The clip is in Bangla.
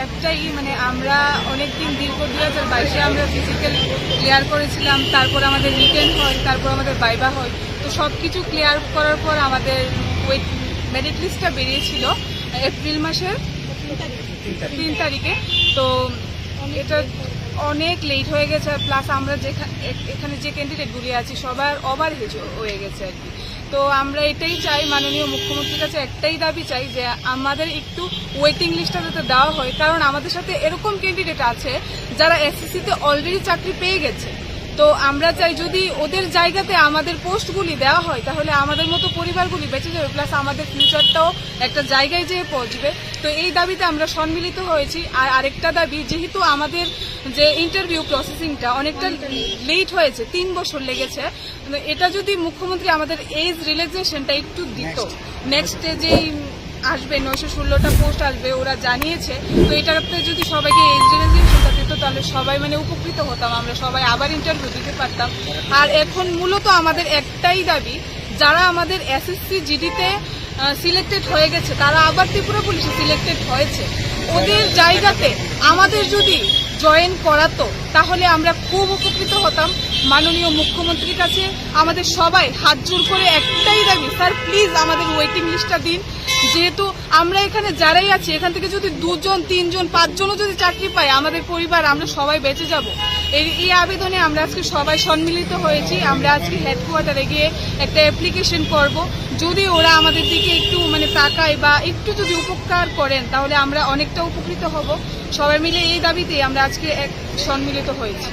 একটাই, মানে আমরা অনেকদিন দীর্ঘ 2022-এ আমরা ফিজিক্যাল ক্লিয়ার করেছিলাম, তারপর আমাদের রিটেন হয়, তারপর আমাদের ভাইবা হয়। তো সব কিছু ক্লিয়ার করার পর আমাদের মেরিট লিস্টটা বেরিয়েছিল এপ্রিল মাসের 3 তারিখে। তো এটা অনেক লেট হয়ে গেছে, প্লাস আমরা এখানে যে ক্যান্ডিডেটগুলি আছি সবার ওভারহেজ হয়ে গেছে আর কি। তো আমরা এটাই চাই, মাননীয় মুখ্যমন্ত্রীর কাছে একটাই দাবি চাই যে আমাদের একটু ওয়েটিং লিস্টটা যাতে দেওয়া হয়, কারণ আমাদের সাথে এরকম ক্যান্ডিডেট আছে যারা এসএসসিতে অলরেডি চাকরি পেয়ে গেছে। তো আমরা চাই যদি ওদের জায়গাতে আমাদের পোস্টগুলি দেওয়া হয় তাহলে আমাদের মতো পরিবারগুলি বেঁচে যাবে, প্লাস আমাদের ফিউচারটাও একটা জায়গায় যেয়ে পৌঁছবে। তো এই দাবিতে আমরা সম্মিলিত হয়েছি। আর আরেকটা দাবি, যেহেতু আমাদের যে ইন্টারভিউ প্রসেসিংটা অনেকটা লেট হয়েছে, 3 বছর লেগেছে, এটা যদি মুখ্যমন্ত্রী আমাদের এজ রিল্যাক্সেশনটা একটু দিত, নেক্সট যেই আসবে 916টা পোস্ট আসবে ওরা জানিয়েছে, তো এটাতে যদি সবাইকে এজ রিল্যাক্সেশনটা দিত তাহলে সবাই মানে উপকৃত হতাম, আমরা সবাই আবার ইন্টারভিউ দিতে পারতাম। আর এখন মূলত আমাদের একটাই দাবি, যারা আমাদের এসএসসি জিডিতে সিলেক্টেড হয়ে গেছে তারা আবার ত্রিপুরা পুলিশে সিলেক্টেড হয়েছে, ওদের জায়গাতে আমাদের যদি জয়েন করাতো তাহলে আমরা খুব উপকৃত হতাম। মাননীয় মুখ্যমন্ত্রীর কাছে আমাদের সবাই হাত জোর করে একটাই দাবি, স্যার প্লিজ আমাদের ওয়েটিং লিস্টটা দিন। যেহেতু আমরা এখানে যারাই আছি এখান থেকে যদি 2 জন 3 জন 5 জনও যদি চাকরি পাই, আমাদের পরিবার আমরা সবাই বেঁচে যাব। এই আবেদনে আমরা আজকে সবাই সম্মিলিত হয়েছি। আমরা আজকে হেডকোয়ার্টারে গিয়ে একটা অ্যাপ্লিকেশন করব, যদি ওরা আমাদের দিকে একটু মানে তাকায় বা একটু যদি উপকার করেন তাহলে আমরা অনেকটা উপকৃত হব। সবাই মিলে এই দাবিতে আমরা আজকে সম্মিলিত হয়েছি।